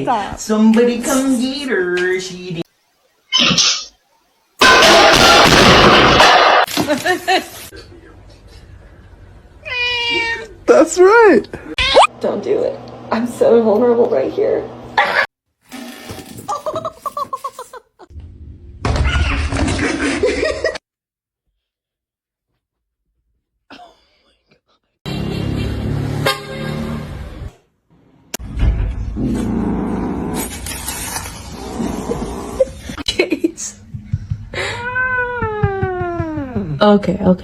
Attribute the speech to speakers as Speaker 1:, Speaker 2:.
Speaker 1: Stop.
Speaker 2: Somebody come get her. She did.
Speaker 3: That's right.
Speaker 4: Don't do it. I'm so vulnerable right here.
Speaker 1: Jeez. Okay.